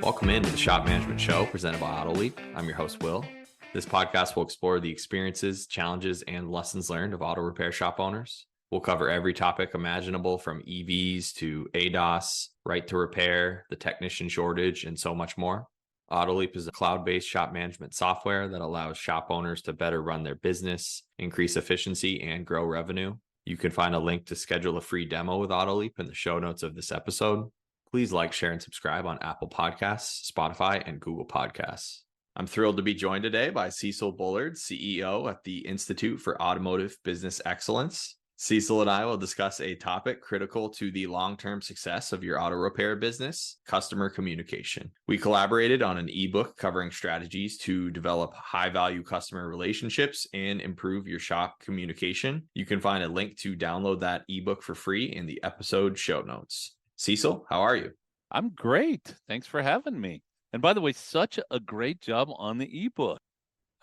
Welcome into the Shop Management Show presented by AutoLeap. I'm your host, Will. This podcast will explore the experiences, challenges, and lessons learned of auto repair shop owners. We'll cover every topic imaginable from EVs to ADAS, right to repair, the technician shortage, and so much more. AutoLeap is a cloud-based shop management software that allows shop owners to better run their business, increase efficiency, and grow revenue. You can find a link to schedule a free demo with AutoLeap in the show notes of this episode. Please like, share, and subscribe on Apple Podcasts, Spotify, and Google Podcasts. I'm thrilled to be joined today by Cecil Bullard, CEO at the Institute for Automotive Business Excellence. Cecil and I will discuss a topic critical to the long-term success of your auto repair business, customer communication. We collaborated on an ebook covering strategies to develop high-value customer relationships and improve your shop communication. You can find a link to download that ebook for free in the episode show notes. Cecil, how are you? I'm great. Thanks for having me. And by the way, such a great job on the ebook.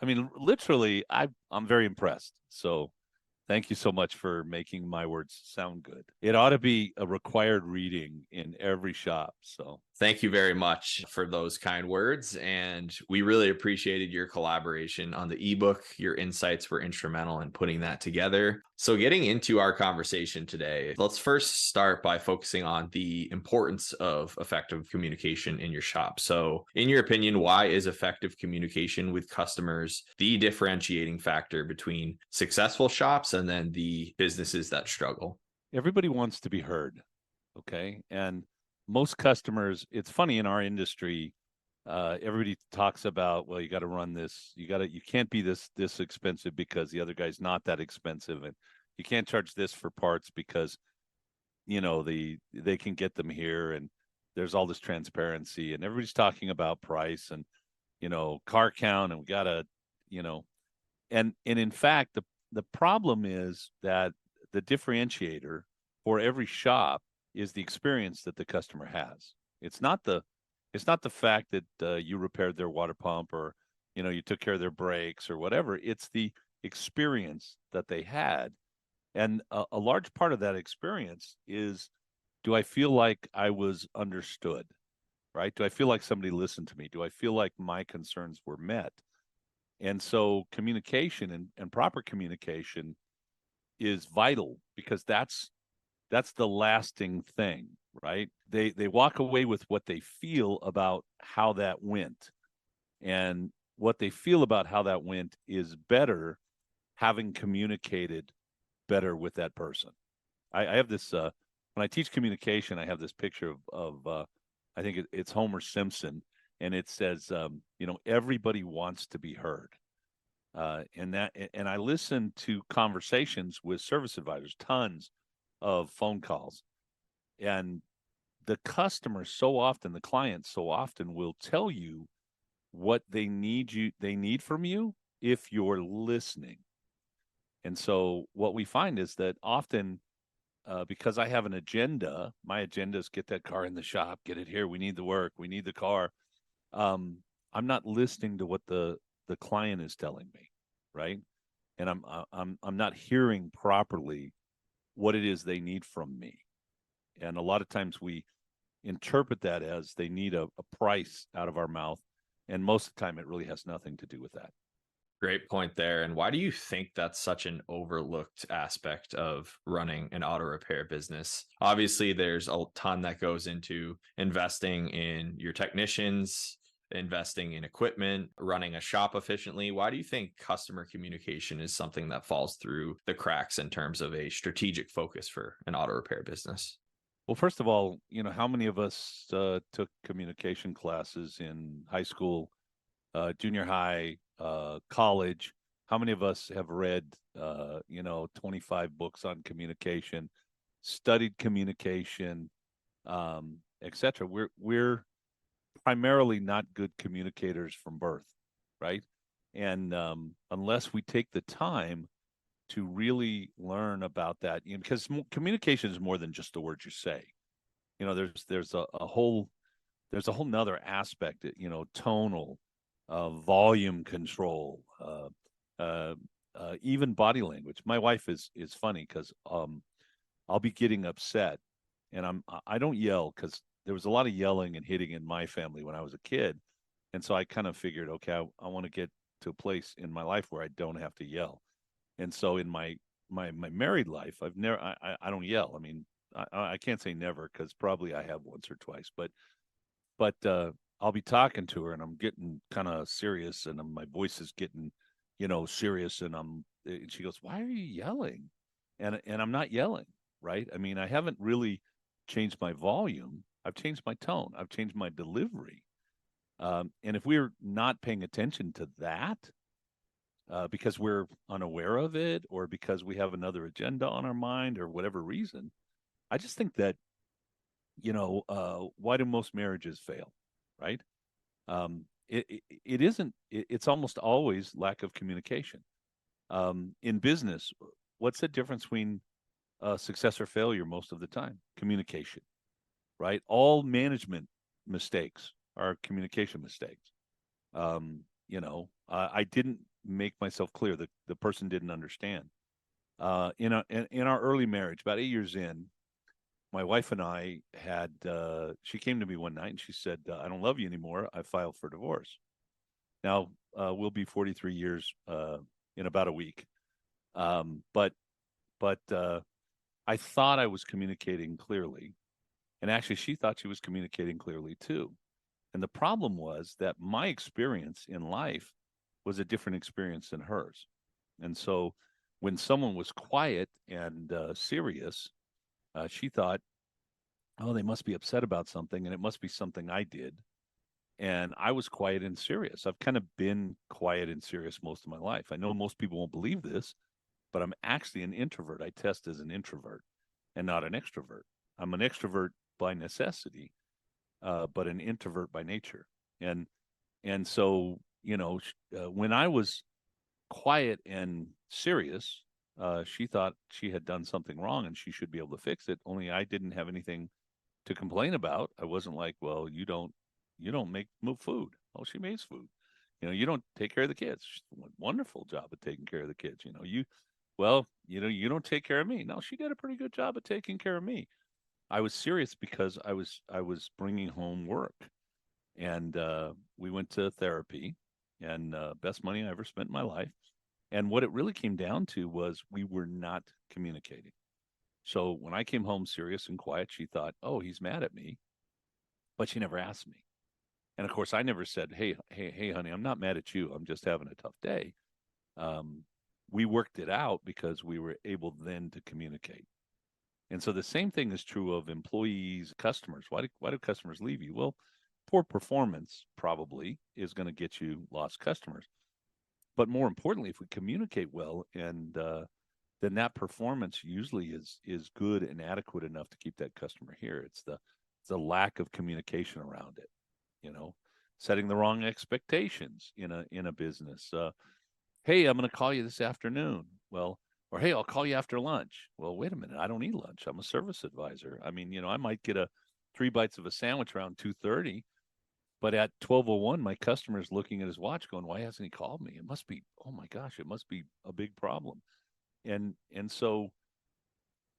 I mean, literally, I'm very impressed. So thank you so much for making my words sound good. It ought to be a required reading in every shop. So thank you very much for those kind words. And we really appreciated your collaboration on the ebook. Your insights were instrumental in putting that together. So getting into our conversation today, let's first start by focusing on the importance of effective communication in your shop. So in your opinion, why is effective communication with customers the differentiating factor between successful shops and then the businesses that struggle? Everybody wants to be heard. Okay. And most customers, it's funny in our industry, everybody talks about, well, you got to run this, you can't be this expensive because the other guy's not that expensive, and you can't charge this for parts because they can get them here, and there's all this transparency, and everybody's talking about price and car count, and we gotta and in fact the problem is that the differentiator for every shop is the experience that the customer has. It's not the fact that you repaired their water pump, or you took care of their brakes or whatever. It's the experience that they had, and a large part of that experience is, do I feel like I was understood, right? Do I feel like somebody listened to me? Do I feel like my concerns were met? And so communication and proper communication is vital, because that's the lasting thing, right? They walk away with what they feel about how that went. And what they feel about how that went is better having communicated better with that person. I have this, when I teach communication, I have this picture of I think it's Homer Simpson, and it says, everybody wants to be heard. And I listen to conversations with service advisors, tons of phone calls, and the customer so often, the client so often will tell you what they need from you if you're listening. And so what we find is that often, because I have an agenda, my agenda is get that car in the shop, get it here, we need the work, we need the car. I'm not listening to what the client is telling me, right? And I'm not hearing properly what it is they need from me. And a lot of times we interpret that as they need a price out of our mouth. And most of the time it really has nothing to do with that. Great point there. And why do you think that's such an overlooked aspect of running an auto repair business? Obviously, there's a ton that goes into investing in your technicians, investing in equipment, running a shop efficiently. Why do you think customer communication is something that falls through the cracks in terms of a strategic focus for an auto repair business? Well, first of all, how many of us took communication classes in high school, junior high, college? How many of us have read, 25 books on communication, studied communication, etc.? We're primarily not good communicators from birth, right? And unless we take the time to really learn about that, because communication is more than just the words you say. There's a whole nother aspect, tonal, volume control, even body language. My wife is funny because I'll be getting upset, and I don't yell because there was a lot of yelling and hitting in my family when I was a kid. And so I kind of figured, okay, I want to get to a place in my life where I don't have to yell. And so in my married life, I don't yell. I mean, I can't say never, because probably I have once or twice, but I'll be talking to her and I'm getting kind of serious, and my voice is getting, serious, and she goes, "Why are you yelling?" And I'm not yelling, right? I mean, I haven't really changed my volume. I've changed my tone. I've changed my delivery. And if we're not paying attention to that, because we're unaware of it, or because we have another agenda on our mind, or whatever reason, I just think that, why do most marriages fail, right? It isn't. It's almost always lack of communication. In business, what's the difference between success or failure most of the time? Communication, right? All management mistakes are communication mistakes. I didn't make myself clear. The person didn't understand. In our early marriage, about 8 years in, my wife and I had, she came to me one night and she said, "I don't love you anymore. I filed for divorce." Now, we'll be 43 years in about a week. But I thought I was communicating clearly. And actually, she thought she was communicating clearly too. And the problem was that my experience in life was a different experience than hers. And so when someone was quiet and serious, she thought, "Oh, they must be upset about something, and it must be something I did." And I was quiet and serious. I've kind of been quiet and serious most of my life. I know most people won't believe this, but I'm actually an introvert. I test as an introvert and not an extrovert. I'm an extrovert by necessity, but an introvert by nature. And and so, when I was quiet and serious, she thought she had done something wrong and she should be able to fix it. Only I didn't have anything to complain about. I wasn't like, "Well, you don't move food." Oh, she makes food. You don't take care of the kids. She's done a wonderful job of taking care of the kids. You don't take care of me. No, she did a pretty good job of taking care of me. I was serious because I was bringing home work, and we went to therapy, and best money I ever spent in my life. And what it really came down to was we were not communicating. So when I came home serious and quiet, she thought, "Oh, he's mad at me," but she never asked me. And of course, I never said, "Hey, hey, hey, honey, I'm not mad at you. I'm just having a tough day." Um, we worked it out because we were able then to communicate. And so the same thing is true of employees, customers. Why do customers leave you? Well, poor performance probably is going to get you lost customers. But more importantly, if we communicate well, and then that performance usually is good and adequate enough to keep that customer here. It's the lack of communication around it. You know, Setting the wrong expectations in a business. Hey, I'm going to call you this afternoon. Well, or hey, I'll call you after lunch. Well, wait a minute, I don't eat lunch. I'm a service advisor. I mean, I might get a 3 bites of a sandwich around 2:30, but at 12:01, my customer is looking at his watch, going, "Why hasn't he called me? It must be, oh my gosh, it must be a big problem." And so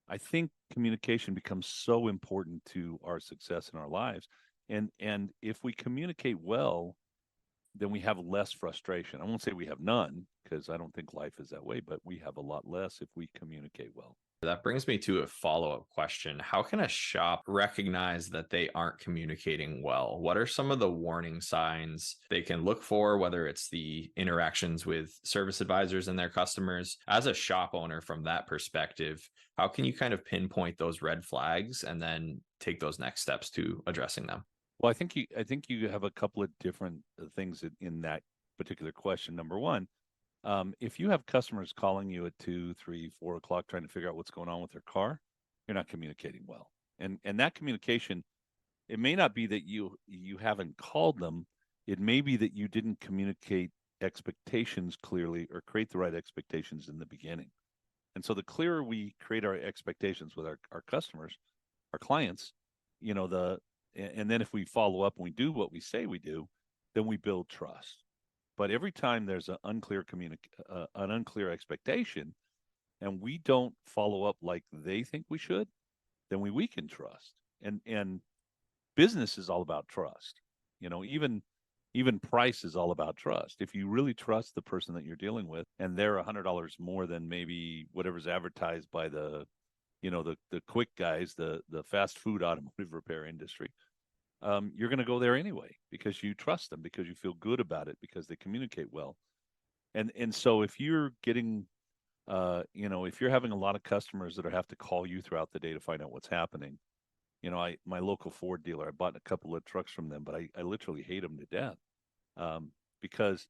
I think communication becomes so important to our success in our lives. And if we communicate well, then we have less frustration. I won't say we have none, because I don't think life is that way, but we have a lot less if we communicate well. That brings me to a follow-up question. How can a shop recognize that they aren't communicating well? What are some of the warning signs they can look for, whether it's the interactions with service advisors and their customers? As a shop owner, from that perspective, how can you kind of pinpoint those red flags and then take those next steps to addressing them? Well, I think you have a couple of different things in that particular question. Number one, if you have customers calling you at 2, 3, 4 o'clock trying to figure out what's going on with their car, you're not communicating well. And that communication, it may not be that you haven't called them. It may be that you didn't communicate expectations clearly, or create the right expectations in the beginning. And so the clearer we create our expectations with our customers, our clients, and then if we follow up and we do what we say we do, then we build trust. But every time there's an unclear expectation, and we don't follow up like they think we should, then we weaken trust. And business is all about trust. Even price is all about trust. If you really trust the person that you're dealing with, and they're $100 more than maybe whatever's advertised by the quick guys, the fast food automotive repair industry, you're going to go there anyway because you trust them, because you feel good about it, because they communicate well. And so if you're getting if you're having a lot of customers that have to call you throughout the day to find out what's happening, my local Ford dealer, I bought a couple of trucks from them, but I literally hate them to death, because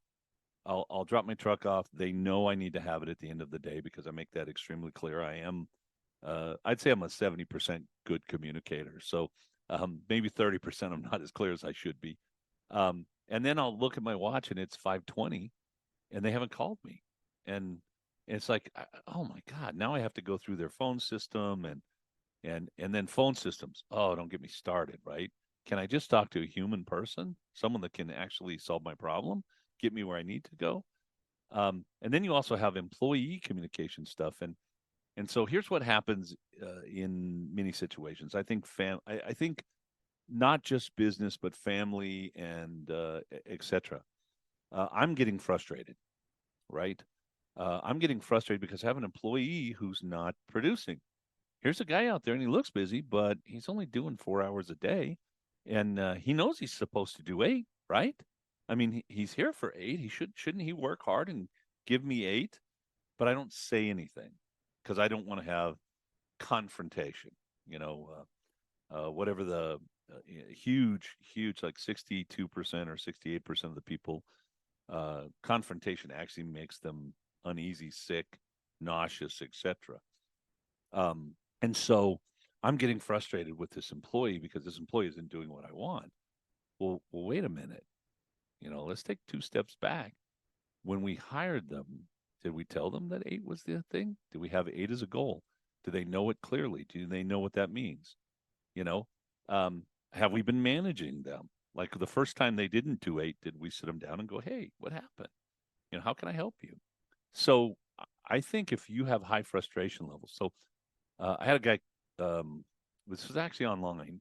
I'll drop my truck off. They know I need to have it at the end of the day because I make that extremely clear. I'd say I'm a 70% good communicator. So maybe 30% I'm not as clear as I should be. And then I'll look at my watch and it's 5:20 and they haven't called me. And it's like, oh my God, now I have to go through their phone system and then phone systems. Oh, don't get me started, right? Can I just talk to a human person, someone that can actually solve my problem, get me where I need to go? And then you also have employee communication stuff. And so here's what happens in many situations. I think I think not just business, but family and etc. I'm getting frustrated, right? I'm getting frustrated because I have an employee who's not producing. Here's a guy out there and he looks busy, but he's only doing 4 hours a day. And he knows he's supposed to do 8, right? I mean, he's here for 8. Shouldn't he work hard and give me 8? But I don't say anything because I don't want to have confrontation. Whatever the huge, like 62% or 68% of the people, confrontation actually makes them uneasy, sick, nauseous, etc. And so I'm getting frustrated with this employee because this employee isn't doing what I want. Well, wait a minute. Let's take 2 steps back. When we hired them, did we tell them that 8 was the thing? Did we have 8 as a goal? Do they know it clearly? Do they know what that means? You know, have we been managing them? Like the first time they didn't do 8, did we sit them down and go, hey, what happened? How can I help you? So I think if you have high frustration levels, so I had a guy, this was actually online.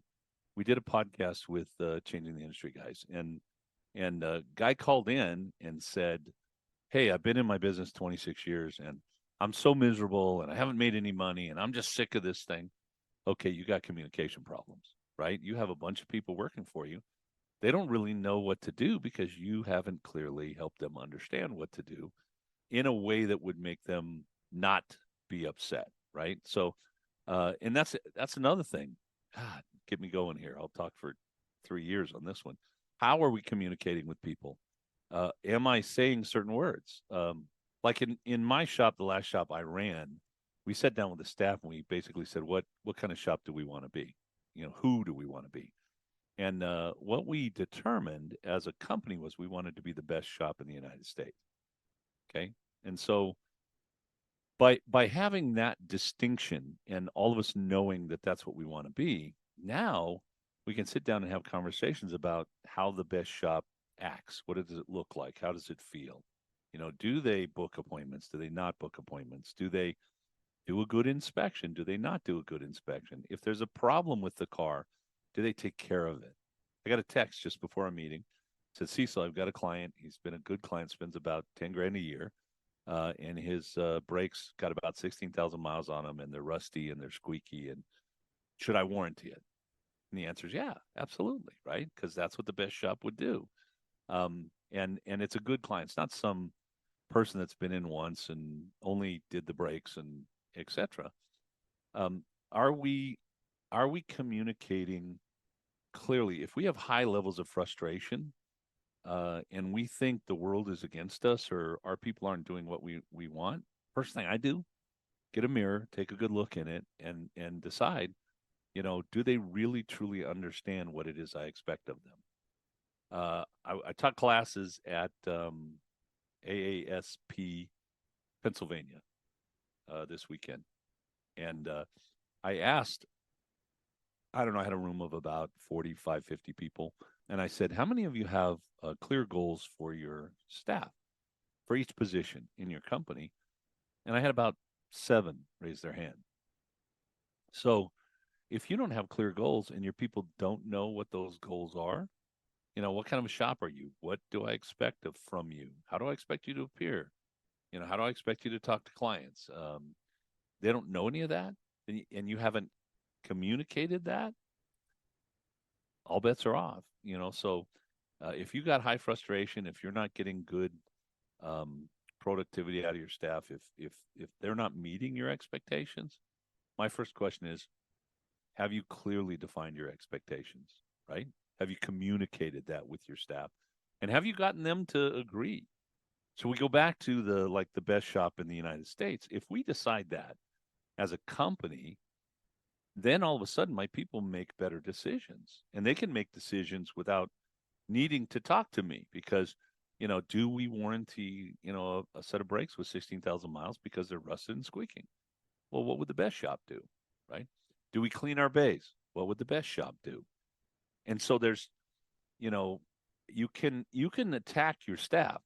We did a podcast with Changing the Industry guys, and a guy called in and said, hey, I've been in my business 26 years and I'm so miserable and I haven't made any money and I'm just sick of this thing. Okay, you got communication problems, right? You have a bunch of people working for you. They don't really know what to do because you haven't clearly helped them understand what to do in a way that would make them not be upset, right? So, and that's another thing. God, get me going here. I'll talk for 3 years on this one. How are we communicating with people? Am I saying certain words? Like in my shop, the last shop I ran, we sat down with the staff and we basically said, what kind of shop do we want to be? Who do we want to be? And what we determined as a company was we wanted to be the best shop in the United States. Okay. And so by having that distinction and all of us knowing that that's what we want to be, now we can sit down and have conversations about how the best shop acts. What does it look like? How does it feel? Do they book appointments? Do they not book appointments? Do they do a good inspection? Do they not do a good inspection? If there's a problem with the car, do they take care of it? I got a text just before our meeting. It said, Cecil, I've got a client. He's been a good client, spends about 10 grand a year. And his brakes got about 16,000 miles on them and they're rusty and they're squeaky. And should I warranty it? And the answer is yeah, absolutely. Right. Because that's what the best shop would do. And it's a good client. It's not some person that's been in once and only did the brakes and etc. Are we communicating clearly? If we have high levels of frustration, and we think the world is against us or our people aren't doing what we want, first thing I do, get a mirror, take a good look in it, and decide, do they really truly understand what it is I expect of them? I taught classes at AASP Pennsylvania this weekend, and I asked, I don't know, I had a room of about 45, 50 people. And I said, how many of you have clear goals for your staff, for each position in your company? And I had about 7 raise their hand. So if you don't have clear goals and your people don't know what those goals are, what kind of a shop are you? What do I expect from you? How do I expect you to appear? How do I expect you to talk to clients? They don't know any of that, and you haven't communicated that, all bets are off. So if you got high frustration, if you're not getting good productivity out of your staff, if they're not meeting your expectations, my first question is, have you clearly defined your expectations, right? Have you communicated that with your staff? And have you gotten them to agree? So we go back to the best shop in the United States. If we decide that as a company, then all of a sudden my people make better decisions, and they can make decisions without needing to talk to me because, do we warranty, a set of brakes with 16,000 miles because they're rusted and squeaking? Well, what would the best shop do, right? Do we clean our bays? What would the best shop do? And so there's, you can attack your staff.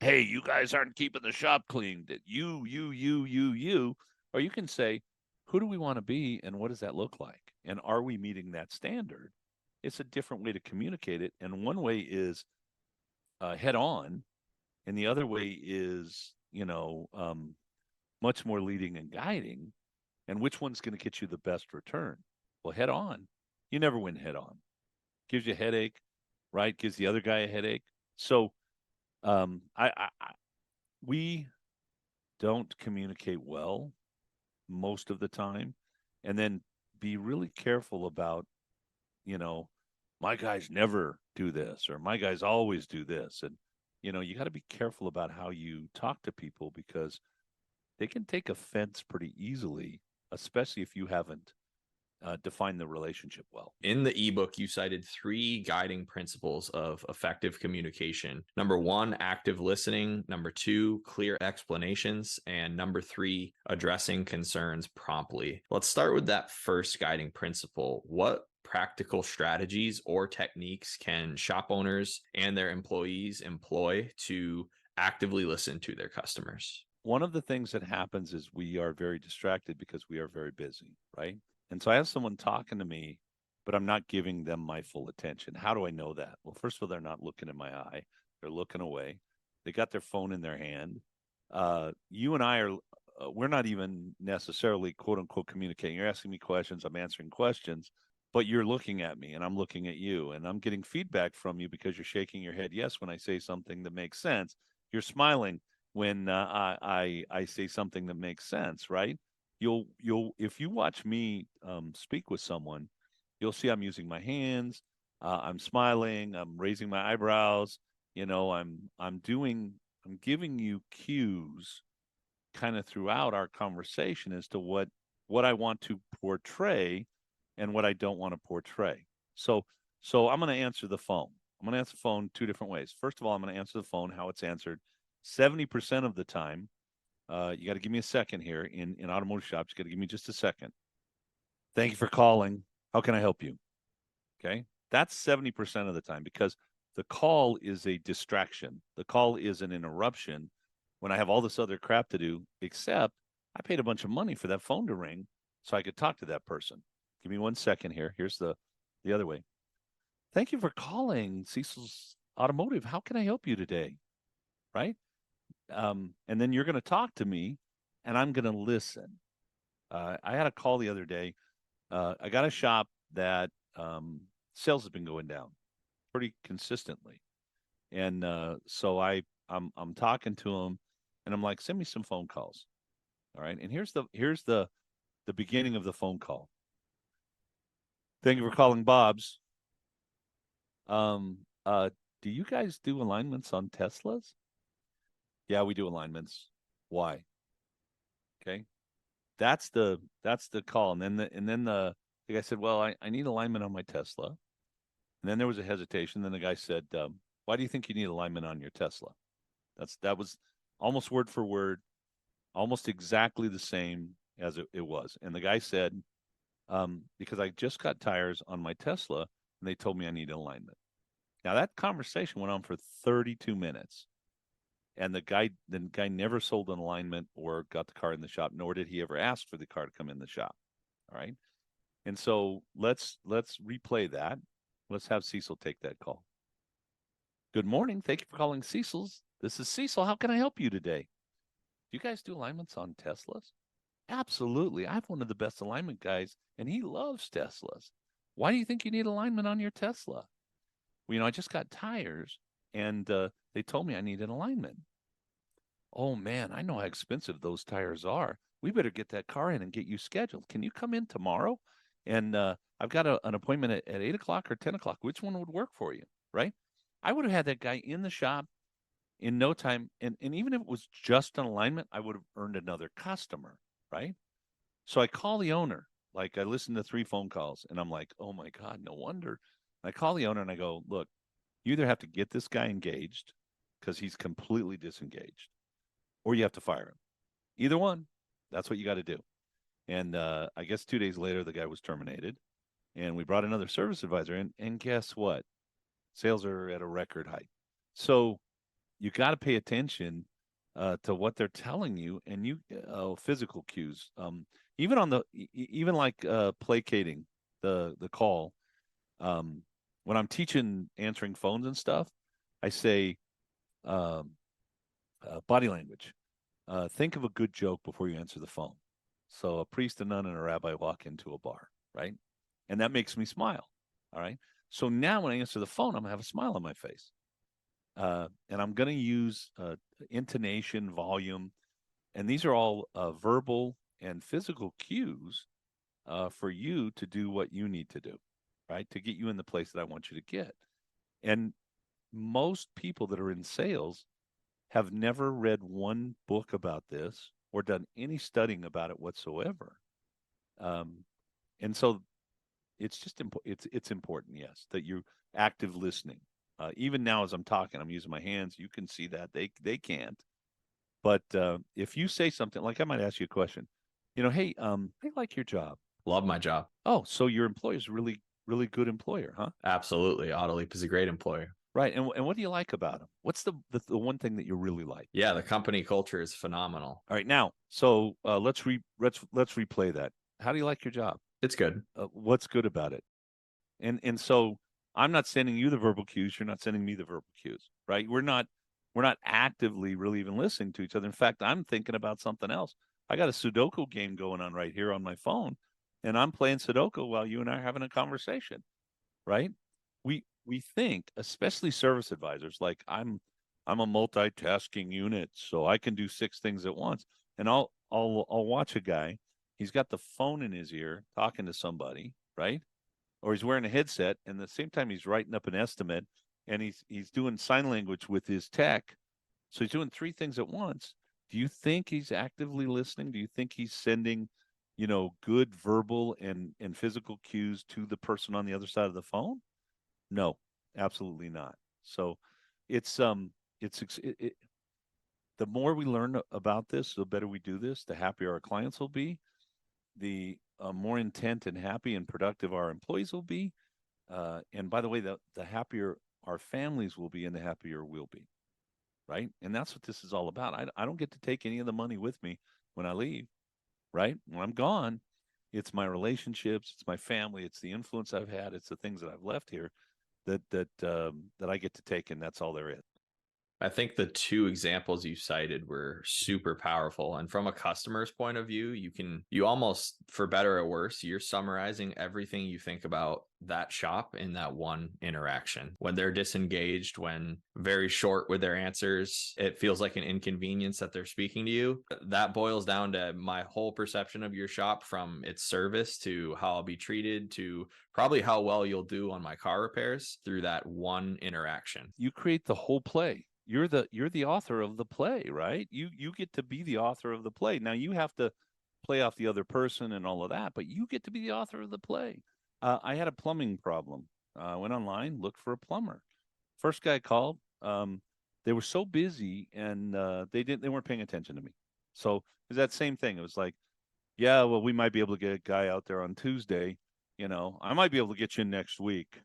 Hey, you guys aren't keeping the shop clean. You. Or you can say, who do we want to be and what does that look like? And are we meeting that standard? It's a different way to communicate it. And one way is head on, and the other way is, much more leading and guiding. And which one's going to get you the best return? Well, head on. You never win head on. Gives you a headache, right? Gives the other guy a headache. So we don't communicate well most of the time, and then be really careful about, my guys never do this or my guys always do this. And, you got to be careful about how you talk to people because they can take offense pretty easily, especially if you haven't defined the relationship well. In the ebook, you cited 3 guiding principles of effective communication. Number 1, active listening. Number 2, clear explanations. And number 3, addressing concerns promptly. Let's start with that first guiding principle. What practical strategies or techniques can shop owners and their employees employ to actively listen to their customers? One of the things that happens is we are very distracted because we are very busy, right? And so I have someone talking to me, but I'm not giving them my full attention. How do I know that? Well, first of all, they're not looking in my eye. They're looking away. They got their phone in their hand. You and I we're not even necessarily quote unquote communicating. You're asking me questions. I'm answering questions, but you're looking at me and I'm looking at you, and I'm getting feedback from you because you're shaking your head yes when I say something that makes sense. You're smiling when I say something that makes sense, right? You'll if you watch me speak with someone, you'll see I'm using my hands, I'm smiling, I'm raising my eyebrows. I'm giving you cues kind of throughout our conversation as to what I want to portray and what I don't want to portray. So I'm going to answer the phone. I'm going to answer the phone 2 different ways. First of all, I'm going to answer the phone how it's answered 70% of the time. You got to give me a second here in automotive shops. You got to give me just a second. Thank you for calling. How can I help you? Okay. That's 70% of the time because the call is a distraction. The call is an interruption when I have all this other crap to do, except I paid a bunch of money for that phone to ring so I could talk to that person. Give me 1 second here. Here's the other way. Thank you for calling Cecil's Automotive. How can I help you today? Right? And then you're going to talk to me and I'm going to listen. I had a call the other day. I got a shop that sales has been going down pretty consistently. And so I'm talking to them and I'm like, send me some phone calls. All right. And here's the beginning of the phone call. Thank you for calling Bob's. Do you guys do alignments on Teslas? Yeah, we do alignments. Why? Okay. That's the call. And then the guy said, well, I need alignment on my Tesla. And then there was a hesitation. Then the guy said, why do you think you need alignment on your Tesla? That was almost word for word, almost exactly the same as it was. And the guy said, because I just got tires on my Tesla and they told me I need alignment. Now that conversation went on for 32 minutes. And the guy never sold an alignment or got the car in the shop, nor did he ever ask for the car to come in the shop. All right. And so let's replay that. Let's have Cecil take that call. Good morning. Thank you for calling Cecil's. This is Cecil. How can I help you today? Do you guys do alignments on Teslas? Absolutely. I have one of the best alignment guys, and he loves Teslas. Why do you think you need alignment on your Tesla? Well, I just got tires, and they told me I need an alignment. Oh, man, I know how expensive those tires are. We better get that car in and get you scheduled. Can you come in tomorrow? And I've got an appointment at 8 o'clock or 10 o'clock. Which one would work for you, right? I would have had that guy in the shop in no time. And even if it was just an alignment, I would have earned another customer, right? So I call the owner. Like, I listened to 3 phone calls, and I'm like, oh, my God, no wonder. I call the owner, and I go, look, you either have to get this guy engaged because he's completely disengaged, or you have to fire him. Either one. That's what you got to do. And I guess 2 days later, the guy was terminated, and we brought another service advisor. And guess what? Sales are at a record height. So you got to pay attention to what they're telling you, and physical cues. Even like placating the call. When I'm teaching answering phones and stuff, I say body language. Think of a good joke before you answer the phone. So a priest, a nun, and a rabbi walk into a bar, right? And that makes me smile. All right. So now when I answer the phone, I'm going to have a smile on my face. And I'm going to use intonation, volume, and these are all verbal and physical cues for you to do what you need to do, right? To get you in the place that I want you to get. And most people that are in sales have never read one book about this or done any studying about it whatsoever. And so it's just it's important, yes, that you're active listening. Even now as I'm talking, I'm using my hands. You can see that. They can't. But if you say something, like I might ask you a question, hey, I like your job. Love my job. Oh, so your employer's really, really good employer, huh? Absolutely. AutoLeap is a great employer. Right. And what do you like about them? What's the one thing that you really like? Yeah, the company culture is phenomenal. All right. Now, so let's replay that. How do you like your job? It's good. What's good about it? And so I'm not sending you the verbal cues. You're not sending me the verbal cues, right? We're not actively really even listening to each other. In fact, I'm thinking about something else. I got a Sudoku game going on right here on my phone, and I'm playing Sudoku while you and I are having a conversation, right? We think, especially service advisors, like I'm a multitasking unit, so I can do 6 things at once. And I'll watch a guy. He's got the phone in his ear talking to somebody, right? Or he's wearing a headset, and at the same time he's writing up an estimate, and he's doing sign language with his tech. So he's doing 3 things at once. Do you think he's actively listening? Do you think he's sending, good verbal and physical cues to the person on the other side of the phone? No, absolutely not. So the more we learn about this, the better we do this, the happier our clients will be, the more intent and happy and productive our employees will be. And by the way, the happier our families will be and the happier we'll be, right? And that's what this is all about. I don't get to take any of the money with me when I leave, right? When I'm gone, it's my relationships, it's my family, it's the influence I've had, it's the things that I've left here that I get to take, and that's all there is. I think the 2 examples you cited were super powerful. And from a customer's point of view, you almost, for better or worse, you're summarizing everything you think about that shop in that one interaction. When they're disengaged, when very short with their answers, it feels like an inconvenience that they're speaking to you. That boils down to my whole perception of your shop, from its service to how I'll be treated to probably how well you'll do on my car repairs through that one interaction. You create the whole play. You're the author of the play, right? You get to be the author of the play. Now you have to play off the other person and all of that, but you get to be the author of the play. I had a plumbing problem. I went online, looked for a plumber. First guy called. They were so busy, and they weren't paying attention to me. So it was that same thing. It was like, yeah, well, we might be able to get a guy out there on Tuesday. I might be able to get you in next week.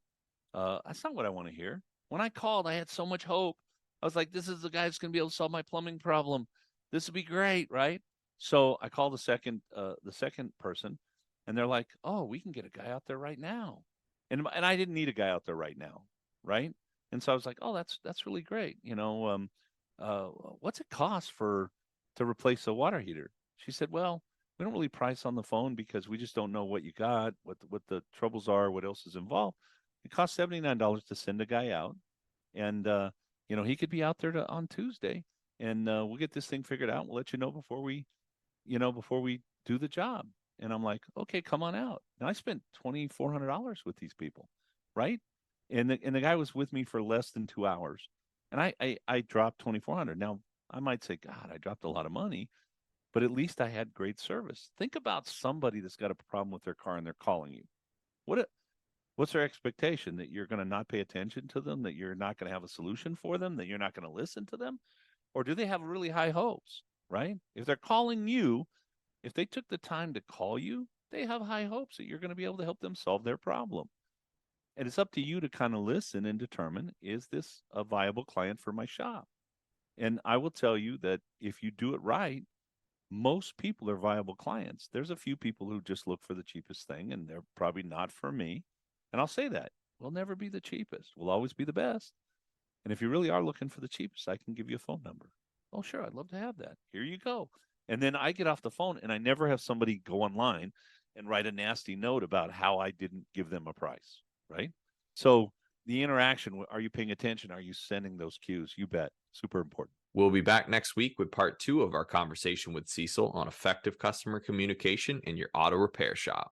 That's not what I want to hear. When I called, I had so much hope. I was like, this is the guy who's going to be able to solve my plumbing problem. This would be great, right? So I called the second person, And they're like, oh, we can get a guy out there right now. And I didn't need a guy out there right now. Right. And so I was like, oh, that's really great. What's it cost to replace a water heater? She said, well, we don't really price on the phone because we just don't know what you got, what the troubles are, what else is involved. It costs $79 to send a guy out, and he could be out there on Tuesday, and we'll get this thing figured out. We'll let you know before we do the job. And I'm like, okay, come on out. And I spent $2,400 with these people, right? And the guy was with me for less than 2 hours, and I dropped 2,400. Now I might say, God, I dropped a lot of money, but at least I had great service. Think about somebody that's got a problem with their car and they're calling you. What's their expectation? That you're going to not pay attention to them, that you're not going to have a solution for them, that you're not going to listen to them? Or do they have really high hopes, right? If they're calling you, if they took the time to call you, they have high hopes that you're going to be able to help them solve their problem. And it's up to you to kind of listen and determine, is this a viable client for my shop? And I will tell you that if you do it right, most people are viable clients. There's a few people who just look for the cheapest thing, and they're probably not for me. And I'll say that. We'll never be the cheapest. We'll always be the best. And if you really are looking for the cheapest, I can give you a phone number. Oh, sure. I'd love to have that. Here you go. And then I get off the phone, and I never have somebody go online and write a nasty note about how I didn't give them a price, right? So the interaction, are you paying attention? Are you sending those cues? You bet. Super important. We'll be back next week with part 2 of our conversation with Cecil on effective customer communication in your auto repair shop.